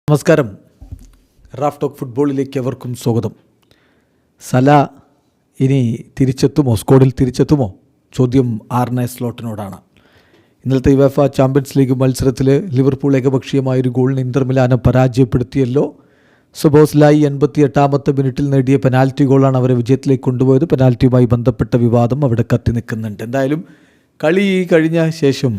നമസ്കാരം. Raf talk ഫുട്ബോളിലേക്ക് അവർക്കും സ്വാഗതം. സല ഇനി തിരിച്ചെത്തുമോ, സ്ക്വാഡിൽ തിരിച്ചെത്തുമോ? ചോദ്യം ആർനെ സ്ലോട്ടിനോടാണ്. ഇന്നലത്തെ യുവേഫ ചാമ്പ്യൻസ് ലീഗ് മത്സരത്തിൽ ലിവർപൂൾ ഏകപക്ഷീയമായൊരു ഗോളിന് ഇന്റർ മിലാനെ പരാജയപ്പെടുത്തിയല്ലോ. സൊബോസ്ലായി 88ാമത്തെ മിനിറ്റിൽ നേടിയ പെനാൽറ്റി ഗോളാണ് അവരെ വിജയത്തിലേക്ക് കൊണ്ടുപോയത്. പെനാൽറ്റിയുമായി ബന്ധപ്പെട്ട വിവാദം അവിടെ കത്തി നിൽക്കുന്നുണ്ട്. എന്തായാലും കളി കഴിഞ്ഞ ശേഷം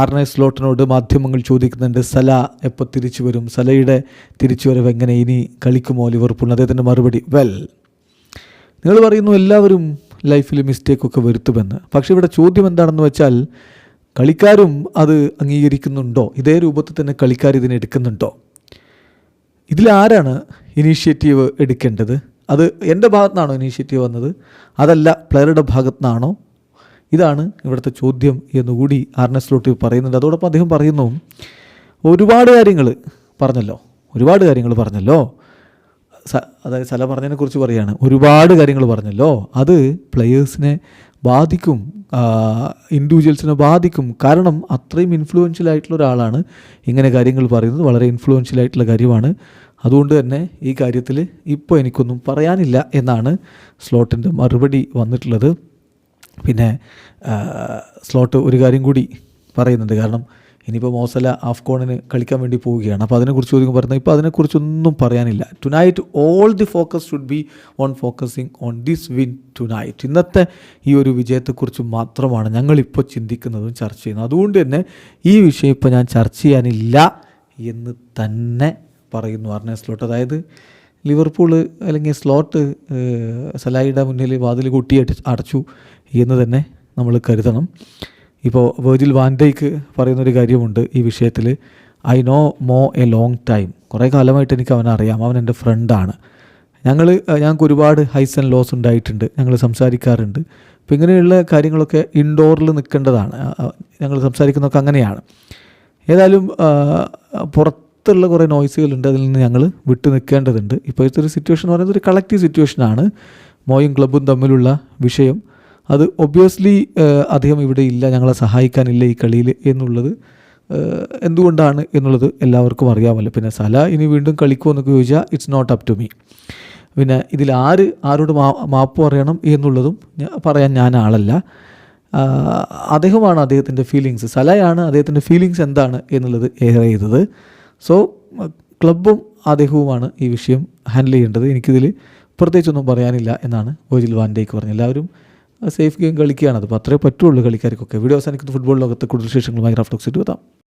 ആർനെ സ്ലോട്ടിനോട് മാധ്യമങ്ങൾ ചോദിക്കുന്നുണ്ട്, സല എപ്പോൾ തിരിച്ചു വരും, സലയുടെ തിരിച്ചുവരവ് എങ്ങനെ, ഇനി കളിക്കുമോ ലിവർപൂൾ? അദ്ദേഹത്തിൻ്റെ മറുപടി, നിങ്ങൾ പറയുന്നു എല്ലാവരും ലൈഫിൽ മിസ്റ്റേക്കൊക്കെ വരുത്തുമെന്ന്. പക്ഷേ ഇവിടെ ചോദ്യം എന്താണെന്ന് വെച്ചാൽ, കളിക്കാരും അത് അംഗീകരിക്കുന്നുണ്ടോ? ഇതേ രൂപത്തിൽ തന്നെ കളിക്കാർ ഇതിനെ എടുക്കുന്നുണ്ടോ? ഇതിലാരാണ് ഇനീഷ്യേറ്റീവ് എടുക്കേണ്ടത്? അത് എൻ്റെ ഭാഗത്തു നിന്നാണോ ഇനീഷ്യേറ്റീവ് വന്നത്, അതല്ല പ്ലെയറുടെ ഭാഗത്തു നിന്നാണോ? ഇതാണ് ഇവിടുത്തെ ചോദ്യം എന്നുകൂടി ആർനെ സ്ലോട്ട് പറയുന്നുണ്ട്. അതോടൊപ്പം അദ്ദേഹം പറയുന്നു, ഒരുപാട് കാര്യങ്ങൾ പറഞ്ഞല്ലോ. അതായത് സല പറഞ്ഞതിനെക്കുറിച്ച് പറയുകയാണ്. ഒരുപാട് കാര്യങ്ങൾ പറഞ്ഞല്ലോ, അത് പ്ലെയേഴ്സിനെ ബാധിക്കും, ഇൻഡിവിജ്വൽസിനെ ബാധിക്കും. കാരണം അത്രയും ഇൻഫ്ലുവൻഷ്യൽ ആയിട്ടുള്ള ഒരാളാണ് ഇങ്ങനെ കാര്യങ്ങൾ പറയുന്നത്. വളരെ ഇൻഫ്ലുവൻഷ്യൽ ആയിട്ടുള്ള കാര്യമാണ്. അതുകൊണ്ട് തന്നെ ഈ കാര്യത്തിൽ ഇപ്പോൾ എനിക്കൊന്നും പറയാനില്ല എന്നാണ് സ്ലോട്ടിൻ്റെ മറുപടി വന്നിട്ടുള്ളത്. പിന്നെ സ്ലോട്ട് ഒരു കാര്യം കൂടി പറയുന്നുണ്ട്. കാരണം ഇനിയിപ്പോൾ മോസല ആഫ്കോണിന് കളിക്കാൻ വേണ്ടി പോവുകയാണ്. അപ്പോൾ അതിനെക്കുറിച്ച് ചോദിക്കുമ്പോൾ പറയുന്നത്, ഇപ്പോൾ അതിനെക്കുറിച്ചൊന്നും പറയാനില്ല. Tonight all the focus should be on focusing on this win tonight. ഇന്നത്തെ ഈ ഒരു വിജയത്തെക്കുറിച്ച് മാത്രമാണ് ഞങ്ങളിപ്പോൾ ചിന്തിക്കുന്നതും ചർച്ച ചെയ്യുന്നത്. അതുകൊണ്ട് തന്നെ ഈ വിഷയം ഇപ്പോൾ ഞാൻ ചർച്ച ചെയ്യാനില്ല എന്ന് തന്നെ പറയുന്നു ആർനെ സ്ലോട്ട്. അതായത് ലിവർപൂൾ അല്ലെങ്കിൽ സ്ലോട്ട് സലായിയുടെ മുന്നിൽ വാതിൽ കൂട്ടി അടച്ചു എന്ന് തന്നെ നമ്മൾ കരുതണം. ഇപ്പോൾ വെർജിൽ വാൻ ഡൈക്ക് പറയുന്നൊരു കാര്യമുണ്ട് ഈ വിഷയത്തിൽ. I know more a long time. കുറേ കാലമായിട്ട് എനിക്ക് അവനെ അറിയാം, അവൻ എൻ്റെ ഫ്രണ്ടാണ്. ഞങ്ങൾക്ക് ഒരുപാട് ഹൈസ് ആൻഡ് ലോസ് ഉണ്ടായിട്ടുണ്ട്, ഞങ്ങൾ സംസാരിക്കാറുണ്ട്. അപ്പോൾ ഇങ്ങനെയുള്ള കാര്യങ്ങളൊക്കെ ഇൻഡോറിൽ നിൽക്കേണ്ടതാണ്. ഞങ്ങൾ സംസാരിക്കുന്നതൊക്കെ അങ്ങനെയാണ്. ഏതായാലും പുറത്തുള്ള കുറേ നോയ്സുകളുണ്ട്, അതിൽ നിന്ന് ഞങ്ങൾ വിട്ടു നിൽക്കേണ്ടതുണ്ട്. ഇപ്പോഴത്തെ ഒരു സിറ്റുവേഷൻ എന്ന് പറയുന്നത് ഒരു കളക്റ്റീവ് സിറ്റുവേഷനാണ്. മോയും ക്ലബ്ബും തമ്മിലുള്ള വിഷയം. അത് ഒബ്വിയസ്ലി അദ്ദേഹം ഇവിടെ ഇല്ല, ഞങ്ങളെ സഹായിക്കാനില്ല ഈ കളിയിൽ എന്നുള്ളത് എന്തുകൊണ്ടാണ് എന്നുള്ളത് എല്ലാവർക്കും അറിയാമല്ലോ. പിന്നെ സല ഇനി വീണ്ടും കളിക്കുമോ എന്നൊക്കെ ചോദിച്ചാൽ it's not up to me. പിന്നെ ഇതിൽ ആരോട് മാപ്പ് പറയണം എന്നുള്ളതും പറയാൻ ഞാൻ ആളല്ല. അദ്ദേഹമാണ് അദ്ദേഹത്തിൻ്റെ ഫീലിങ്സ്, സലയാണ് അദ്ദേഹത്തിൻ്റെ ഫീലിങ്സ് എന്താണ് എന്നുള്ളത് എയർ ചെയ്തത്. സോ ക്ലബ്ബും അദ്ദേഹവുമാണ് ഈ വിഷയം ഹാൻഡിൽ ചെയ്യേണ്ടത്. എനിക്കിതിൽ പ്രത്യേകിച്ചൊന്നും പറയാനില്ല എന്നാണ് വെർജിൽ വാൻ ഡൈക്ക് പറഞ്ഞത്. എല്ലാവരും സേഫ് ഗെയിം കളിക്കുകയാണത്. അപ്പോൾ അത്രേ പറ്റുള്ളൂ കളിക്കാർക്കൊക്കെ. വീഡിയോ അവസാനിക്കുന്ന ഫുട്ബോൾ ലോകത്തെ കൂടുതൽ വിശേഷങ്ങളുമായി റാഫ് ടോക്സ് എത്താം.